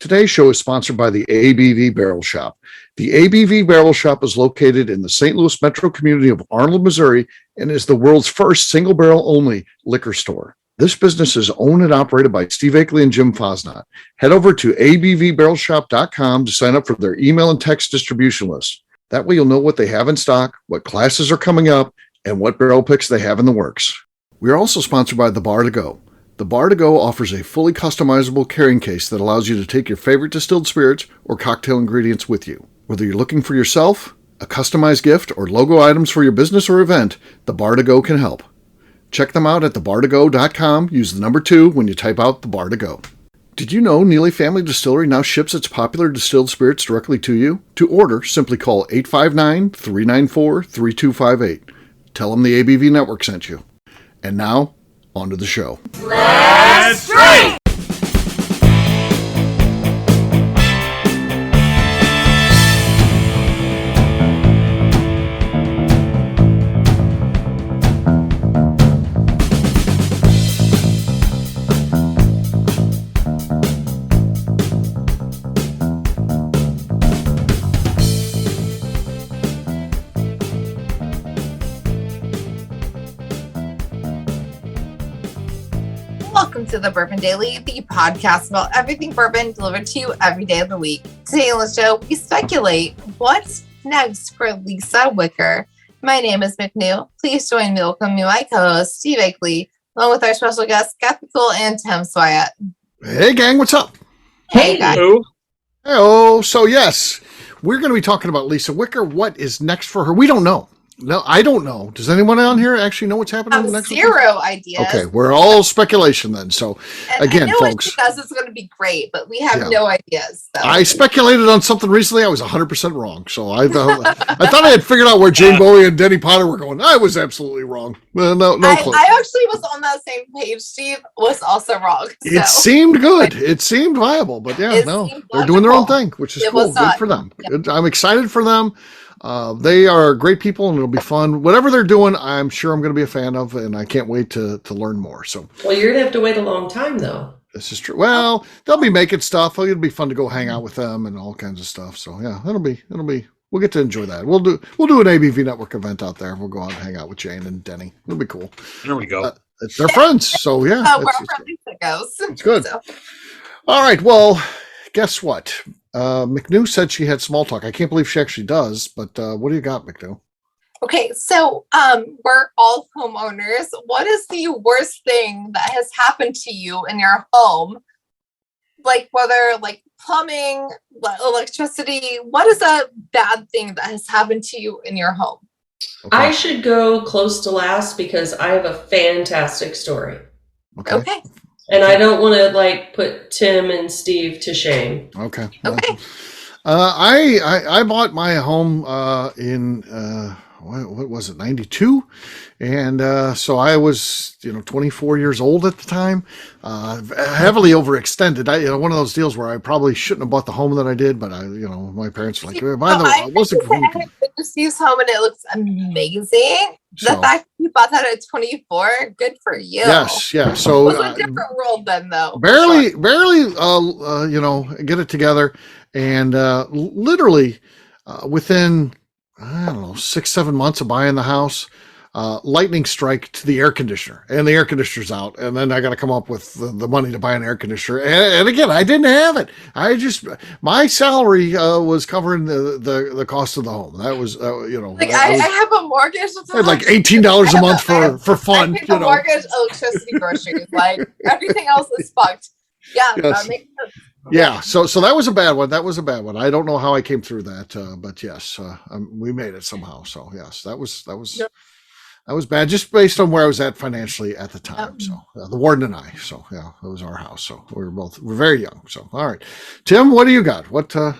Today's show is sponsored by the ABV Barrel Shop. The ABV Barrel Shop is located in the St. Louis metro community of Arnold, Missouri, and is the world's first single barrel only liquor store. This business is owned and operated by Steve Akeley and Jim Fosnot. Head over to abvbarrelshop.com to sign up for their email and text distribution list. That way you'll know what they have in stock, what classes are coming up, and what barrel picks they have in the works. We are also sponsored by The Bar to Go. The Bar to Go offers a fully customizable carrying case that allows you to take your favorite distilled spirits or cocktail ingredients with you. Whether you're looking for yourself, a customized gift, or logo items for your business or event, The Bar to Go can help. Check them out at thebar2go.com. Use the number 2 when you type out The Bar to Go. Did you know Neely Family Distillery now ships its popular distilled spirits directly to you? To order, simply call 859-394-3258. Tell them the ABV Network sent you. And now, on to the show. Let's drink! Welcome to the Bourbon Daily, the podcast about everything bourbon delivered to you every day of the week. Today on the show, we speculate what's next for Lisa Wicker. My name is McNew. Please join me, welcome me, my co-host, Steve Akeley, along with our special guests, Kathy Cole and Tim Swyat. Hey, gang, what's up? Hey, guys. Hello. So, yes, we're going to be talking about Lisa Wicker. What is next for her? We don't know. No, I don't know. Does anyone on here actually know what's happening next? Zero ideas. Okay, we're all speculation then. So, and again, I know folks, it's going to be great, but we have no ideas. So. I speculated on something recently. I was 100% wrong. So I thought I had figured out where Jane Bowie and Denny Potter were going. I was absolutely wrong. No clue. I actually was on that same page. Steve was also wrong. So. It seemed good. It seemed viable, but they're doing their own thing, which is cool. Good for them. Yep. I'm excited for them. They are great people and it'll be fun. Whatever they're doing, I'm sure I'm going to be a fan of, and I can't wait to learn more. So, well, you're going to have to wait a long time though. This is true. Well, they'll be making stuff. It'll be fun to go hang out with them and all kinds of stuff. So yeah, it'll be, we'll get to enjoy that. We'll do an ABV Network event out there. We'll go out and hang out with Jane and Denny. It'll be cool. There we go. They're friends. So yeah, we're friendly goes. It's good. So. All right. Well, guess what? McNew said she had small talk. I can't believe she actually does, but what do you got, McNew? Okay, so we're all homeowners. What is the worst thing that has happened to you in your home? Like whether like plumbing, electricity, what is a bad thing that has happened to you in your home? Okay. I should go close to last because I have a fantastic story. Okay. And I don't want to put Tim and Steve to shame. Okay. I bought my home in what was it, 92, and so I was 24 years old at the time, heavily overextended. One of those deals where I probably shouldn't have bought the home that I did, but my parents were like, by the way, I wasn't going to. Steve's home and it looks amazing. The fact that you bought that at 24, good for you. Yes, yeah. So it was a different world then, though. Barely, get it together, and literally within 6-7 months of buying the house, lightning strike to the air conditioner, and the air conditioner's out, and then I got to come up with the money to buy an air conditioner, and again, I didn't have it. My salary was covering the cost of the home. That was I have a mortgage. I had like $18 a month for fun. I have a mortgage, electricity, groceries, everything else is fucked. Yeah, yes. That makes sense. Yeah, so that was a bad one. That was a bad one. I don't know how I came through that, but yes, we made it somehow. So yes, that was bad, just based on where I was at financially at the time. So the warden and I. So yeah, it was our house. So we're very young. So all right, Tim, what do you got? What? Well,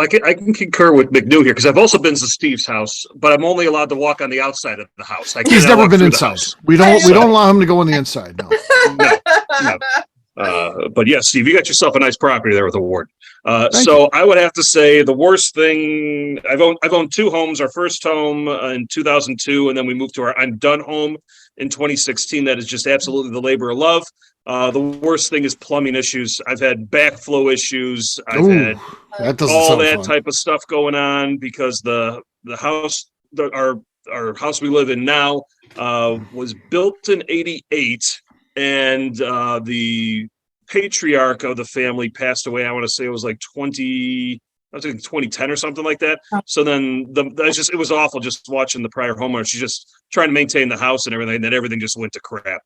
I can concur with McNew here because I've also been to Steve's house, but I'm only allowed to walk on the outside of the house. He's never been inside. We don't allow him to go on the inside. No. No. But yes, Steve, you got yourself a nice property there with a ward. So I would have to say the worst thing, I've owned two homes. Our first home in 2002, and then we moved to our I'm Done home in 2016 that is just absolutely the labor of love. The worst thing is plumbing issues. I've had backflow issues. I've had that doesn't all sound that fun. type of stuff going on because the house, our house we live in now, was built in '88, and the patriarch of the family passed away. I want to say it was like 2010 or something like that. So then it was awful just watching the prior homeowner. She's just trying to maintain the house and everything. And then everything just went to crap.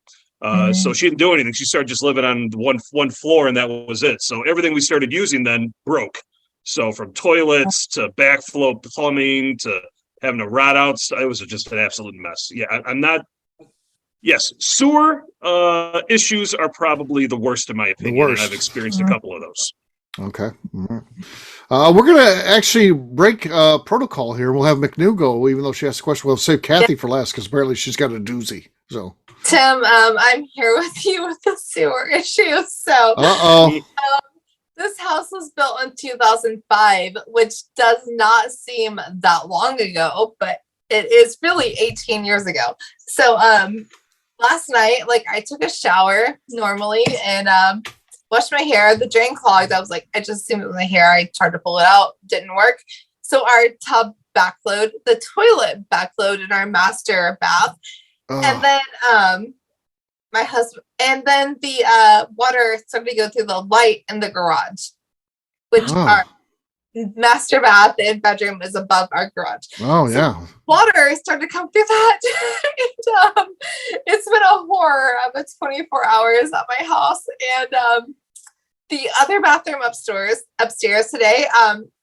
So she didn't do anything. She started just living on one floor, and that was it. So everything we started using then broke. So from toilets to backflow plumbing to having to rot out, it was just an absolute mess. Yeah, I'm not. Yes, sewer issues are probably the worst in my opinion. The worst. And I've experienced a couple of those. Okay. All right. We're going to actually break protocol here. We'll have McNew go, even though she asked a question. We'll save Kathy for last because apparently she's got a doozy. So, Tim, I'm here with you with the sewer issue. So, this house was built in 2005, which does not seem that long ago, but it is really 18 years ago. So, last night, I took a shower normally and washed my hair. The drain clogged. I was like, I just assumed it was my hair. I tried to pull it out. Didn't work. So our tub backflowed, the toilet backflowed in our master bath. And then my husband, and then the water started to go through the light in the garage, which our master bath and bedroom is above our garage. Oh, so yeah. Water started to come through that. And, it's been a horror of a 24 hours at my house. And the other bathroom upstairs today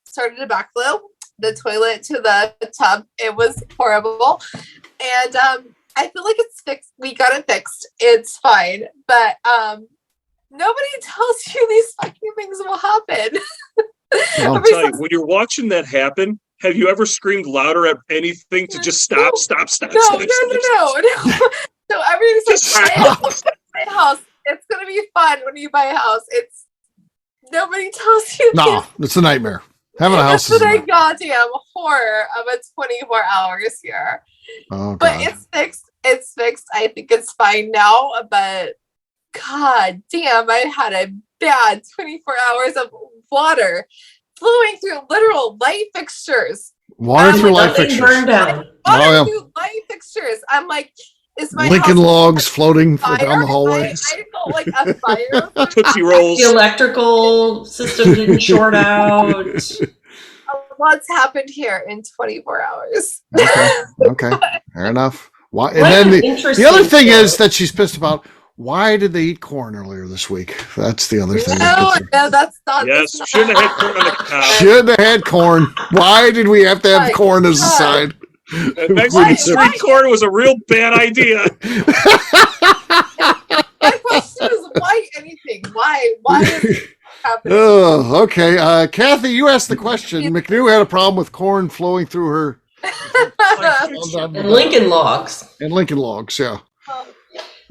started to backflow the toilet to the tub. It was horrible. And I feel like it's fixed. We got it fixed. It's fine. But nobody tells you these fucking things will happen. I'll tell you, when you're watching that happen, have you ever screamed louder at anything to just stop? No. So everything's like, my house. It's going to be fun when you buy a house. It's nobody tells you. No, it's a nightmare. Having a house is a goddamn horror of a 24 hours here. Oh, God. But it's fixed. It's fixed. I think it's fine now. But God damn, I had a bad 24 hours of water flowing through literal light fixtures. Water through light fixtures. Burned down. Through light fixtures. I'm like, is my Lincoln house logs floating down the hallway. I felt like a fire. Tootsie Rolls. The electrical system didn't short out. What's happened here in 24 hours? Okay. Fair enough. Why? And then the other thing is that she's pissed about. Why did they eat corn earlier this week? That's the other thing. No, that's not. Yes, shouldn't have had corn on the cob. Shouldn't have had corn. Why did we have to have corn as a side? Mexican street corn was a real bad idea. My question is, why anything? Why is it happening? Oh, okay. Kathy, you asked the question. McNew had a problem with corn flowing through her. And Lincoln logs. And Lincoln logs, yeah.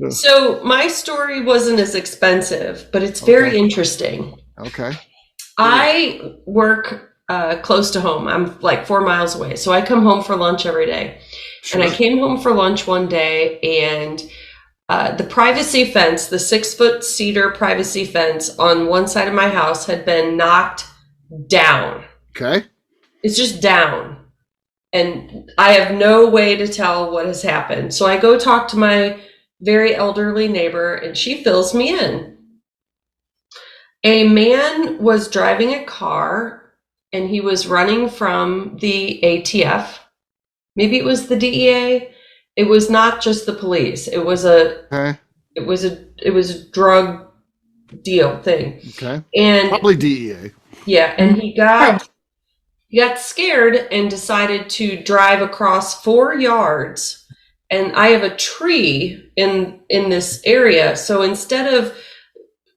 So my story wasn't as expensive, but it's very interesting. Okay. I work close to home. I'm like 4 miles away. So I come home for lunch every day. Sure. And I came home for lunch one day and the privacy fence, the 6-foot cedar privacy fence on one side of my house had been knocked down. Okay. It's just down. And I have no way to tell what has happened. So I go talk to my very elderly neighbor and she fills me in. A man was driving a car and he was running from the ATF. Maybe it was the DEA. It was not just the police. It was a drug deal thing. Okay. And probably DEA. Yeah, and he got scared and decided to drive across 4 yards. And I have a tree in this area. So instead of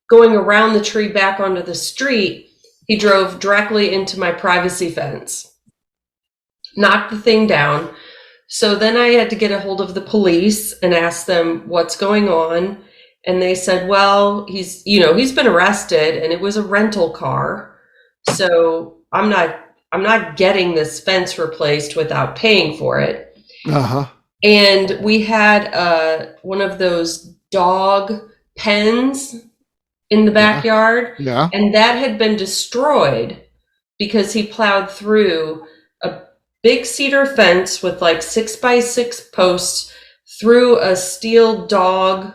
going around the tree back onto the street, he drove directly into my privacy fence, knocked the thing down. So then I had to get a hold of the police and ask them what's going on. And they said, well, he's been arrested and it was a rental car. So I'm not getting this fence replaced without paying for it. Uh-huh. And we had one of those dog pens in the backyard. Yeah. And that had been destroyed because he plowed through a big cedar fence with like 6x6 posts through a steel dog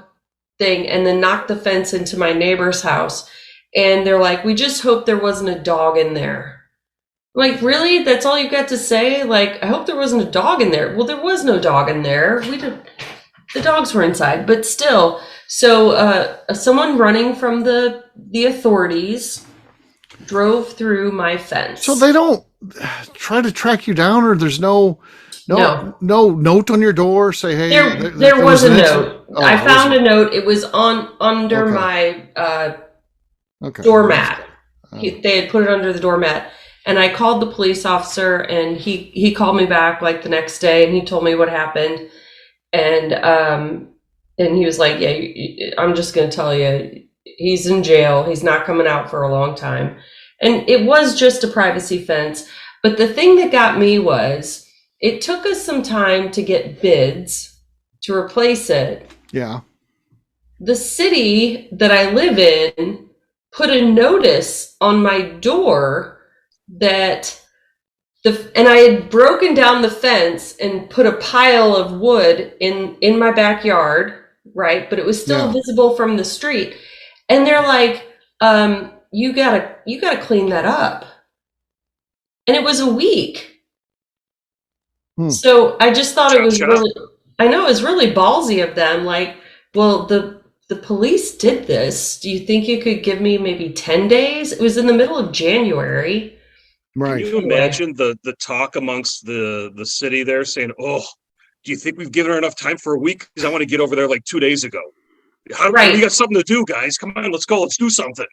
thing and then knocked the fence into my neighbor's house. And they're like, we just hope there wasn't a dog in there. Like, really? That's all you got to say? Like, I hope there wasn't a dog in there. Well, there was no dog in there. The dogs were inside, but still. So someone running from the authorities drove through my fence. So they don't try to track you down, or there's no note on your door say, hey, there was a note. Oh, I found a note. It was under my doormat. They had put it under the doormat. And I called the police officer, and he called me back like the next day, and he told me what happened. And he was like, yeah, I'm just going to tell you, he's in jail. He's not coming out for a long time. And it was just a privacy fence. But the thing that got me was it took us some time to get bids to replace it. Yeah. The city that I live in put a notice on my door that and I had broken down the fence and put a pile of wood in my backyard, right? But it was still visible from the street. And they're like, you gotta clean that up. And it was a week. So I just thought it was really ballsy of them. Like, well, the police did this. Do you think you could give me maybe 10 days? It was in the middle of January. Right. Can you imagine the talk amongst the city there saying, oh, do you think we've given her enough time for a week? Because I want to get over there like 2 days ago. We got something to do, guys. Come on, let's go. Let's do something.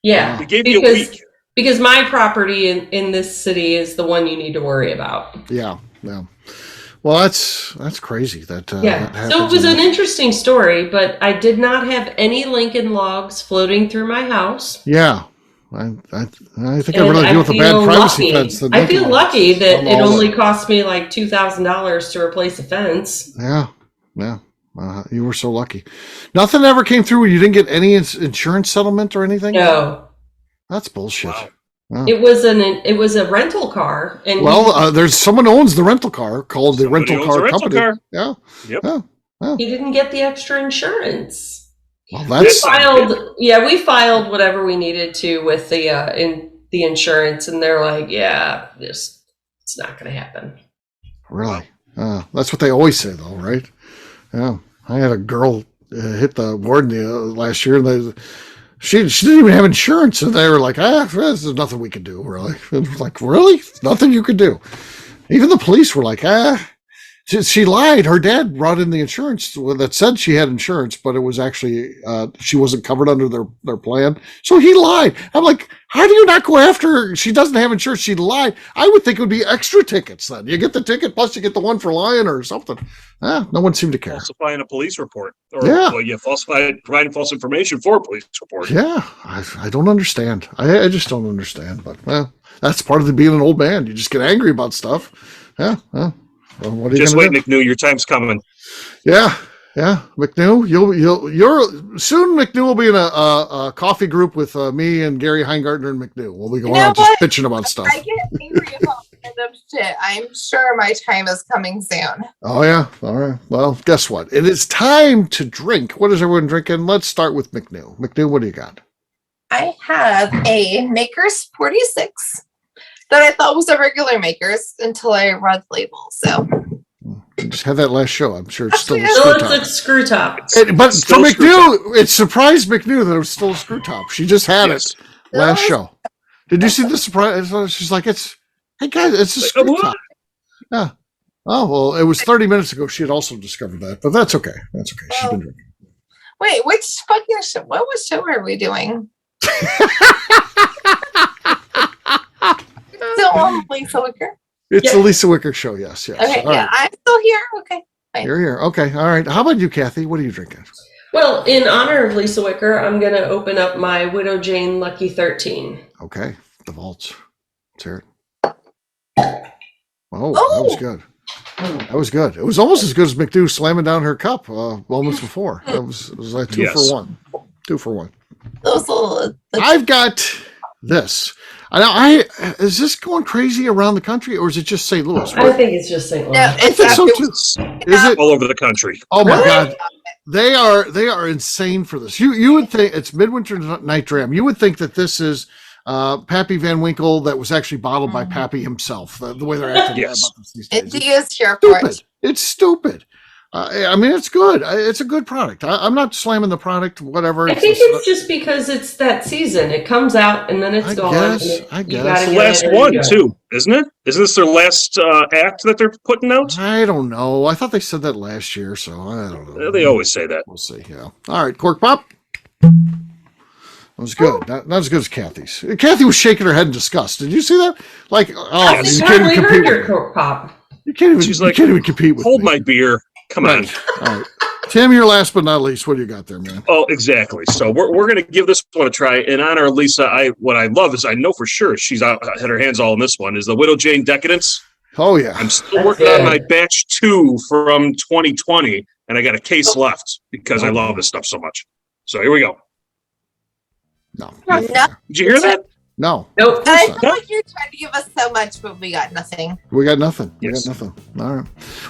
Yeah. We gave you a week. Because my property in this city is the one you need to worry about. Yeah. Yeah. Well, that's crazy. That So it was an interesting story, but I did not have any Lincoln logs floating through my house. Yeah. I think I'd rather deal with a bad privacy fence than I feel lucky that it only cost me like $2,000 to replace a fence. Yeah. Yeah. You were so lucky. Nothing ever came through. You didn't get any insurance settlement or anything? No. That's bullshit. Wow. Wow. It was a rental car, and there's someone owns the rental car called the rental car company. Yeah. Yep. Yeah. He didn't get the extra insurance. Well, that's we filed whatever we needed to with the insurance, and they're like, yeah, it's not going to happen. Really? That's what they always say, though, right? Yeah. I had a girl hit the warden last year, and she didn't even have insurance, and they were like, there's nothing we can do, really. And I was like, really? Nothing you could do? Even the police were like, She lied. Her dad brought in the insurance that said she had insurance, but it was actually she wasn't covered under their plan. So he lied. I'm like, how do you not go after her? She doesn't have insurance. She lied. I would think it would be extra tickets then. You get the ticket plus you get the one for lying or something. No one seemed to care. Falsifying a police report, providing false information for a police report. Yeah, I don't understand. I just don't understand. But that's part of being an old man. You just get angry about stuff. Yeah. Well, what are you just wait, do? McNew. Your time's coming. Yeah, McNew. You're soon. McNew will be in a coffee group with me and Gary Heingartner and McNew. We'll be going out just bitching about stuff. I get angry about random shit. I'm sure my time is coming soon. Oh yeah. All right. Well, guess what? It is time to drink. What is everyone drinking? Let's start with McNew. McNew, what do you got? I have a Maker's 46. That I thought was a regular Maker's until I read the label. So just had that last show. I'm sure it's still a screw top. But for McNew, it surprised McNew that it was still a screw top. She just had it last show. Did you see the surprise? She's like, hey guys, it's a screw top. Yeah. Oh, well, it was 30 minutes ago. She had also discovered that, but that's okay. That's okay. She's been drinking. Wait, which fucking show? What show are we doing? Still on Lisa Wicker? It's the Lisa Wicker show, yes. Okay, all right. I'm still here. Okay, fine. You're here. Okay, all right. How about you, Kathy? What are you drinking? Well, in honor of Lisa Wicker, I'm going to open up my Widow Jane Lucky 13. Okay, the vaults. Let's hear it. Oh, that was good. That was good. It was almost as good as McNew slamming down her cup moments before. It was like 2 for 1. 2 for 1. I've got this. Is this going crazy around the country, or is it just St. Louis? I think it's just St. Louis. No, I think so too. Is it all over the country? Oh my God, they are insane for this. You would think it's Midwinter Night Dram. You would think that this is Pappy Van Winkle that was actually bottled by Pappy himself. The way they're acting about this these days. He is here Stupid. for it. It's stupid. I mean, it's good. It's a good product. I'm not slamming the product, whatever. I think it's just because it's that season. It comes out and then it's gone. I guess. It's the last one, too, isn't it? Isn't this their last act that they're putting out? I don't know. I thought they said that last year, so I don't know. They always say that. We'll see, yeah. All right, Cork Pop. That was good. Not as good as Kathy's. Kathy was shaking her head in disgust. Did you see that? Like, I you can't even compete your with me. Cork Pop. You can't even, She's you like, can't even compete with hold me. my beer. Come on. All right. Tim, you're last but not least. What do you got there, man? Oh, exactly. So we're going to give this one a try. In honor of Lisa, what I love is I know for sure she's had her hands all in this one, is the Widow Jane Decadence. Oh, yeah. I'm still working on my batch 2 from 2020, and I got a case left because I love this stuff so much. So here we go. No. Did you hear that? No. Nope. I feel like you're trying to give us so much, but we got nothing. We got nothing. Yes. We got nothing. All right.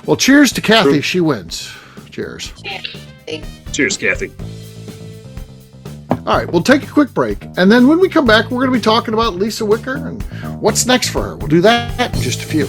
Well, cheers to Kathy. True. She wins. Cheers. Cheers, Kathy. All right. We'll take a quick break. And then when we come back, we're going to be talking about Lisa Wicker and what's next for her. We'll do that in just a few.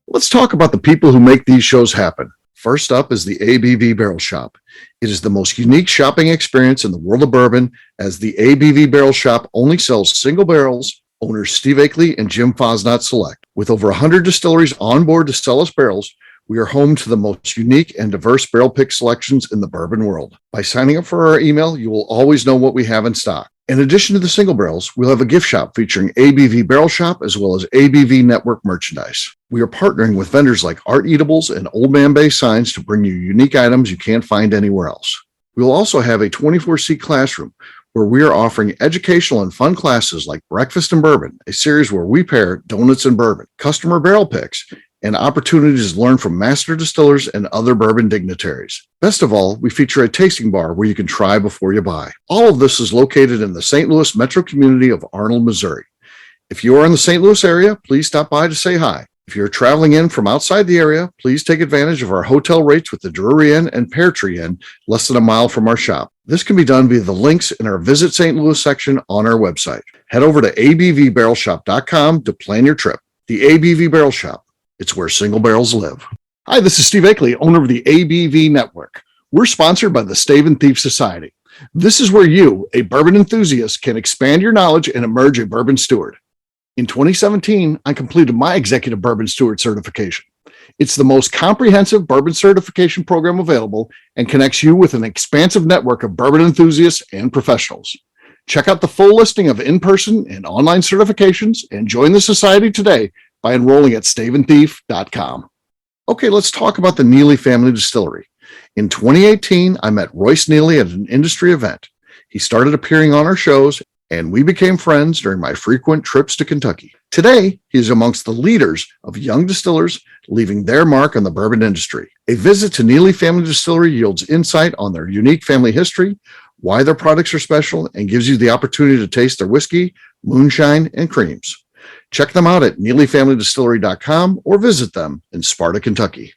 Let's talk about the people who make these shows happen. First up is the ABV Barrel Shop. It is the most unique shopping experience in the world of bourbon, as the ABV Barrel Shop only sells single barrels. Owners Steve Akeley and Jim Fosnot select. With over 100 distilleries on board to sell us barrels, we are home to the most unique and diverse barrel pick selections in the bourbon world. By signing up for our email, you will always know what we have in stock. In addition to the single barrels, we'll have a gift shop featuring ABV Barrel Shop as well as ABV Network merchandise. We are partnering with vendors like Art Eatables and Old Man Bay Signs to bring you unique items you can't find anywhere else. We will also have a 24-seat classroom where we are offering educational and fun classes like Breakfast and Bourbon, a series where we pair donuts and bourbon, customer barrel picks, and opportunities to learn from master distillers and other bourbon dignitaries. Best of all, we feature a tasting bar where you can try before you buy. All of this is located in the St. Louis metro community of Arnold, Missouri. If you are in the St. Louis area, please stop by to say hi. If you're traveling in from outside the area, please take advantage of our hotel rates with the Drury Inn and Pear Tree Inn, less than a mile from our shop. This can be done via the links in our Visit St. Louis section on our website. Head over to abvbarrelshop.com to plan your trip. The ABV Barrel Shop. It's where single barrels live. Hi, this is Steve Akeley, owner of the ABV Network. We're sponsored by the Stave and Thief Society. This is where you, a bourbon enthusiast, can expand your knowledge and emerge a bourbon steward. In 2017, I completed my Executive Bourbon Steward certification. It's the most comprehensive bourbon certification program available and connects you with an expansive network of bourbon enthusiasts and professionals. Check out the full listing of in-person and online certifications and join the society today by enrolling at staveandthief.com. Okay, let's talk about the Neely Family Distillery. In 2018, I met Royce Neely at an industry event. He started appearing on our shows, and we became friends during my frequent trips to Kentucky. Today, he is amongst the leaders of young distillers leaving their mark on the bourbon industry. A visit to Neely Family Distillery yields insight on their unique family history, why their products are special, and gives you the opportunity to taste their whiskey, moonshine, and creams. Check them out at NeelyFamilyDistillery.com or visit them in Sparta, Kentucky.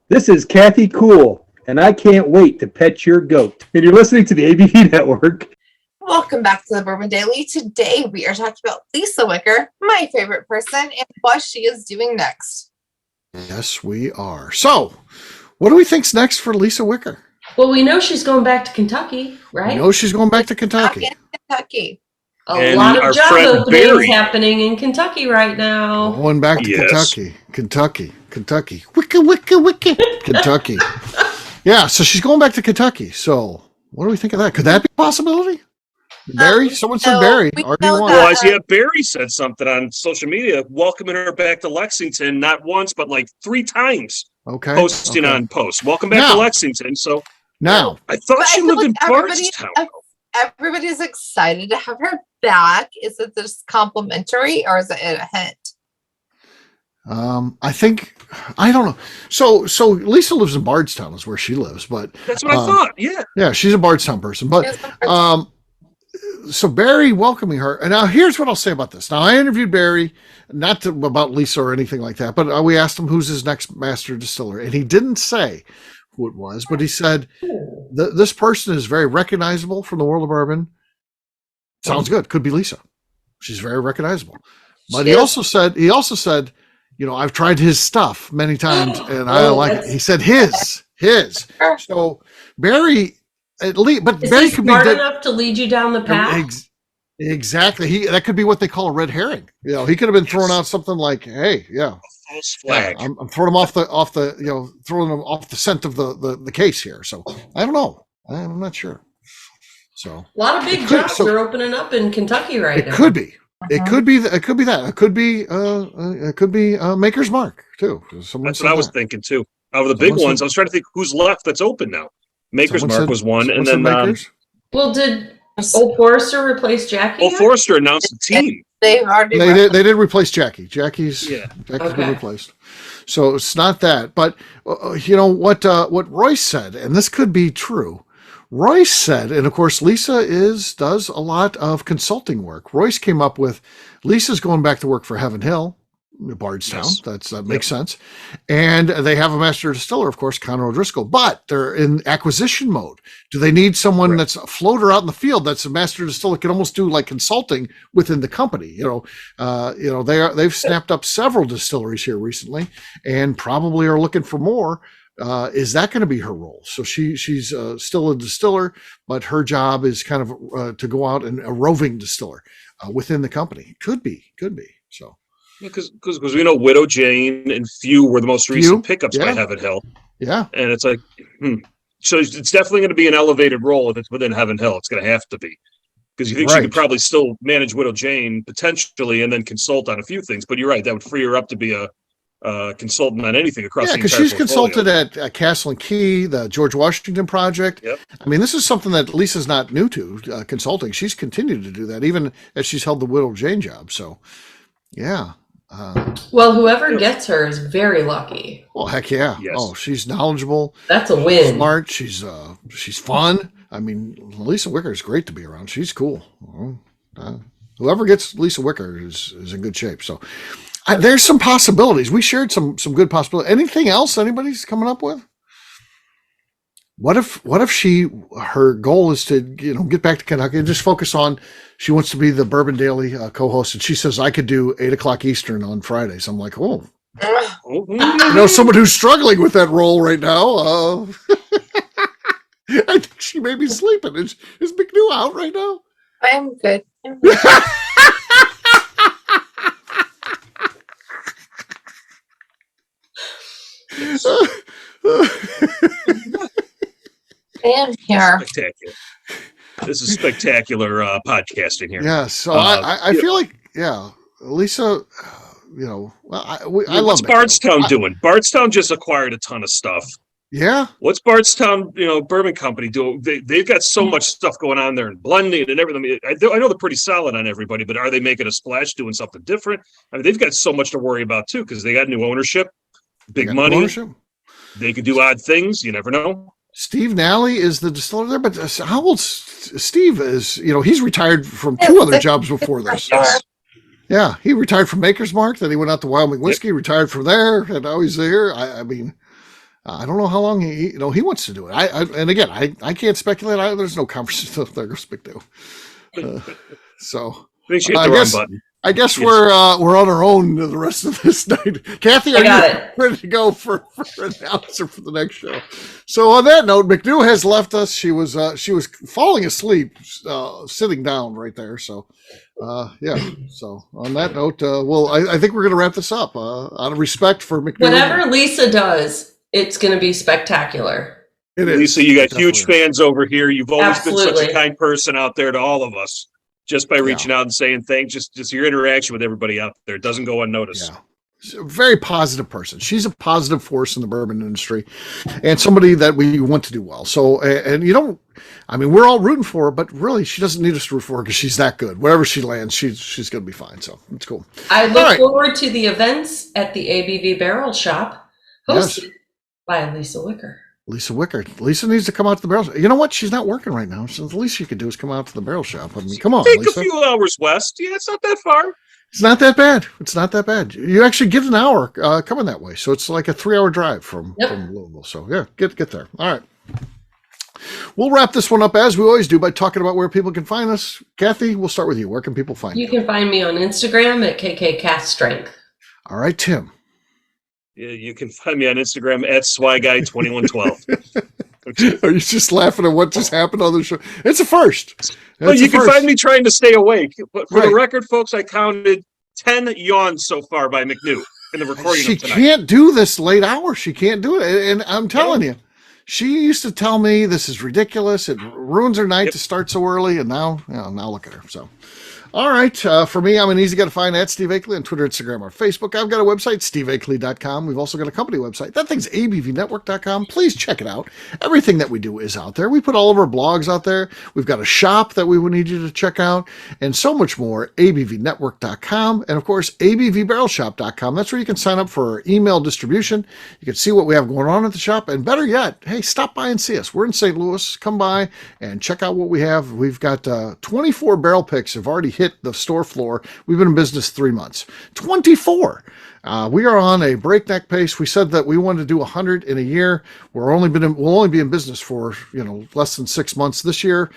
This is Kathy Cool, and I can't wait to pet your goat. And you're listening to the ABV Network. Welcome back to the Bourbon Daily. Today we are talking about Lisa Wicker, my favorite person, and what she is doing next. Yes, we are. So, what do we think's next for Lisa Wicker? Well, we know she's going back to Kentucky, right? We know she's going back to Kentucky. Kentucky. A lot of job openings happening in Kentucky right now. Going back to Kentucky. Kentucky. Wicca, Kentucky. Yeah, so she's going back to Kentucky. So what do we think of that? Could that be a possibility? Barry? Someone said Barry. RB1. Well, yeah, Barry said something on social media welcoming her back to Lexington, not once, but like 3 times. Okay. Posting on posts. Welcome back to Lexington. So now, I thought she lived in Bardstown. Everybody's excited to have her back. Is it just complimentary or is it a hint? I think, I don't know. So Lisa lives in Bardstown is where she lives, but that's what I thought. Yeah, she's a Bardstown person. But so Barry welcoming her, and now here's what I'll say about this. Now I interviewed Barry, not about Lisa or anything like that, but we asked him who's his next master distiller, and he didn't say who it was, but he said this person is very recognizable from the world of bourbon. Sounds good. Could be Lisa. She's very recognizable. But he also said, you know, I've tried his stuff many times and I like it. He said his. So Barry, at least, but is Barry he could smart be enough to lead you down the path. Exactly. That could be what they call a red herring. You know, he could have been throwing out something like, "Hey, false flag. I'm throwing him off the you know, throwing him off the scent of the case here." So I don't know. I'm not sure. So A lot of big jobs are opening up in Kentucky right now. It could be. It could be that. It could be Maker's Mark too. That's what I was thinking too. Out of the big ones, I was trying to think who's left that's open now. Maker's Mark was one, and then well, did Old Forester replace Jackie? Old Forester announced a team. They've already they did replace Jackie. Jackie's been replaced. So it's not that, but you know what Royce said, and this could be true. Royce said, and of course Lisa does a lot of consulting work. Royce came up with Lisa's going back to work for Heaven Hill, Bardstown. Yes. That makes sense. And they have a master distiller, of course, Conor O'Driscoll, but they're in acquisition mode. Do they need someone that's a floater out in the field that's a master distiller, can almost do like consulting within the company? They've snapped up several distilleries here recently and probably are looking for more. Is that going to be her role? So she's still a distiller, but her job is kind of to go out and a roving distiller within the company. Could be. So because we know Widow Jane and Few were the most recent pickups by Heaven Hill. Yeah, and it's like, so it's definitely going to be an elevated role if it's within Heaven Hill. It's going to have to be because you think she could probably still manage Widow Jane potentially and then consult on a few things. But you're right, that would free her up to be a consultant on anything across the entire portfolio. She's consulted at Castle and Key, the George Washington Project. Yep. I mean, this is something that Lisa's not new to, consulting. She's continued to do that, even as she's held the Widow Jane job. So, yeah. Well, whoever gets her is very lucky. Well, heck yeah. Yes. Oh, she's knowledgeable. That's a win. Smart. She's fun. I mean, Lisa Wicker is great to be around. She's cool. Whoever gets Lisa Wicker is in good shape. So, there's some possibilities. We shared some good possibilities. Anything else anybody's coming up with? What if her goal is to get back to Kentucky and just focus on, she wants to be the Bourbon Daily co-host, and she says I could do 8:00 Eastern on Fridays. I'm like, someone who's struggling with that role right now. I think she may be sleeping. Is McNew out right now? I'm good. And here. Spectacular. This is spectacular podcasting here. Yeah, so I feel like, Lisa, I love what's Bardstown doing? Bardstown just acquired a ton of stuff. Yeah. What's Bardstown, Bourbon Company doing? They've got so much stuff going on there and blending and everything. I know they're pretty solid on everybody, but are they making a splash doing something different? I mean, they've got so much to worry about too, because they got new ownership, big money. They could do odd things. You never know. Steve Nally is the distiller there, but how old Steve is? He's retired from 2 other jobs before this. Yes. Yeah, he retired from Maker's Mark. Then he went out to Wyoming Whiskey, retired from there, and now he's there. I mean, I don't know how long he wants to do it. I can't speculate. There's no conversation. There goes McNew. So I think she hit the wrong button. I guess we're on our own the rest of this night. Kathy, are you ready to go for an announcer for the next show? So on that note, McNew has left us. She was falling asleep, sitting down right there. So yeah. So on that note, I think we're going to wrap this up out of respect for McNew. Whatever Lisa does, it's going to be spectacular. It is. Lisa, you got huge fans over here. You've always been Absolutely. such a kind person out there to all of us. Just by reaching out and saying thanks, just your interaction with everybody out there, it doesn't go unnoticed. Yeah. She's a very positive person. She's a positive force in the bourbon industry and somebody that we want to do well. So, and we're all rooting for her, but really she doesn't need us to root for her because she's that good. Wherever she lands, she's going to be fine. So it's cool. I look forward to the events at the ABV Barrel Shop hosted by Lisa Wicker. Lisa Wicker. Lisa needs to come out to the barrel shop. You know what? She's not working right now. So the least she could do is come out to the barrel shop. I mean, come on, Take Lisa. a few hours west. Yeah, it's not that far. It's not that bad. It's not that bad. You actually get an hour coming that way. So it's like a 3-hour drive from Louisville. So yeah, get there. All right. We'll wrap this one up as we always do by talking about where people can find us. Kathy, we'll start with you. Where can people find you? You can find me on Instagram at KKCastStrength. All right, Tim. Yeah, you can find me on Instagram at SwyGuy2112. Are you just laughing at what just happened on the show? It's a first. Well, you can find me trying to stay awake. But for the record, folks, I counted 10 yawns so far by McNew in the recording She of tonight. can't do this late hour. She can't do it. And I'm telling you, she used to tell me this is ridiculous. It ruins her night to start so early. And now look at her. So, all right. For me, I'm an easy guy to find at Steve Akeley on Twitter, Instagram, or Facebook. I've got a website, steveakeley.com. We've also got a company website. That thing's abvnetwork.com. Please check it out. Everything that we do is out there. We put all of our blogs out there. We've got a shop that we would need you to check out and so much more. abvnetwork.com. And of course, abvbarrelshop.com. That's where you can sign up for our email distribution. You can see what we have going on at the shop. And better yet, hey, stop by and see us. We're in St. Louis. Come by and check out what we have. We've got 24 barrel picks have already hit the store floor. We've been in business 3 months. 24. We are on a breakneck pace. We said that we wanted to do 100 in a year. We'll only be in business for less than 6 months this year.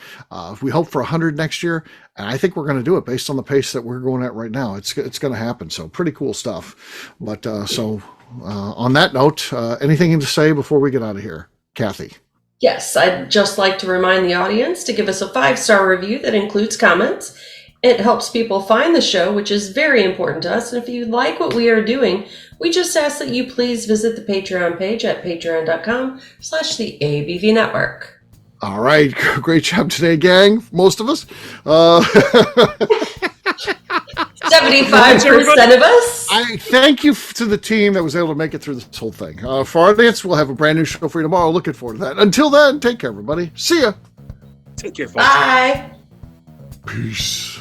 We hope for 100 next year, and I think we're going to do it based on the pace that we're going at right now. It's going to happen. So pretty cool stuff. But on that note, anything to say before we get out of here, Kathy? Yes, I'd just like to remind the audience to give us a 5-star review that includes comments. It helps people find the show, which is very important to us. And if you like what we are doing, we just ask that you please visit the Patreon page at patreon.com/the ABV Network. All right. Great job today, gang. Most of us. 75% of us. I thank you to the team that was able to make it through this whole thing. For our audience, we'll have a brand new show for you tomorrow. Looking forward to that. Until then, take care, everybody. See ya. Take care, folks. Bye. Peace.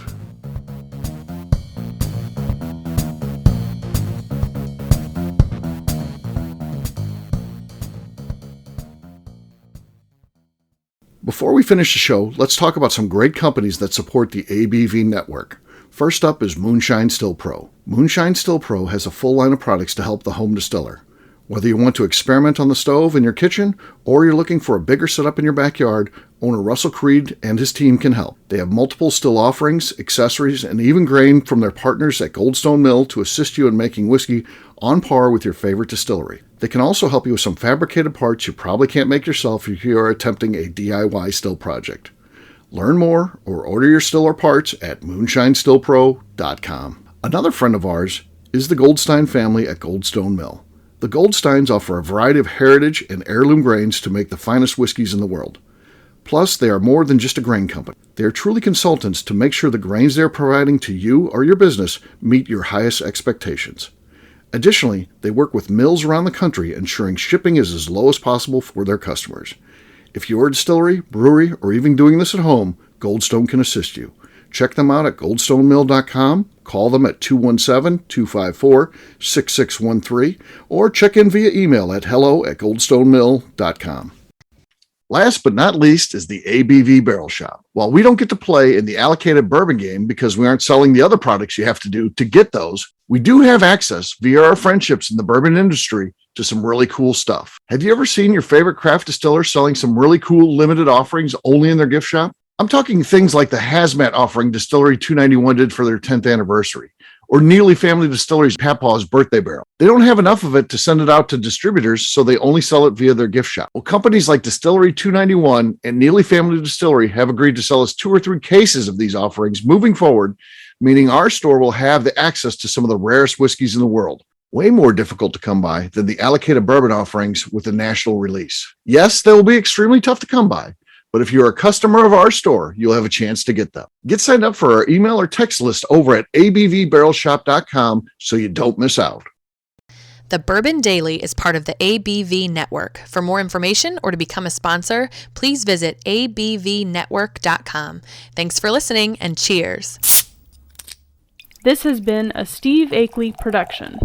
Before we finish the show, let's talk about some great companies that support the ABV network. First up is Moonshine Still Pro. Moonshine Still Pro has a full line of products to help the home distiller. Whether you want to experiment on the stove in your kitchen or you're looking for a bigger setup in your backyard, owner Russell Creed and his team can help. They have multiple still offerings, accessories, and even grain from their partners at Goldstone Mill to assist you in making whiskey on par with your favorite distillery. They can also help you with some fabricated parts you probably can't make yourself if you are attempting a DIY still project. Learn more or order your still or parts at moonshinestillpro.com. Another friend of ours is the Goldstein family at Goldstone Mill. The Goldsteins offer a variety of heritage and heirloom grains to make the finest whiskeys in the world. Plus, they are more than just a grain company. They are truly consultants to make sure the grains they are providing to you or your business meet your highest expectations. Additionally, they work with mills around the country, ensuring shipping is as low as possible for their customers. If you're a distillery, brewery, or even doing this at home, Goldstone can assist you. Check them out at goldstonemill.com, call them at 217-254-6613, or check in via email at hello@goldstonemill.com. Last but not least is the ABV Barrel Shop. While we don't get to play in the allocated bourbon game because we aren't selling the other products you have to do to get those, we do have access via our friendships in the bourbon industry to some really cool stuff. Have you ever seen your favorite craft distiller selling some really cool limited offerings only in their gift shop? I'm talking things like the hazmat offering Distillery 291 did for their 10th anniversary, or Neely Family Distillery's Papaw's birthday barrel. They don't have enough of it to send it out to distributors, so they only sell it via their gift shop. Well, companies like Distillery 291 and Neely Family Distillery have agreed to sell us 2 or 3 cases of these offerings moving forward, meaning our store will have the access to some of the rarest whiskeys in the world. Way more difficult to come by than the allocated bourbon offerings with the national release. Yes, they will be extremely tough to come by, but if you're a customer of our store, you'll have a chance to get them. Get signed up for our email or text list over at abvbarrelshop.com so you don't miss out. The Bourbon Daily is part of the ABV Network. For more information or to become a sponsor, please visit abvnetwork.com. Thanks for listening and cheers. This has been a Steve Akeley production.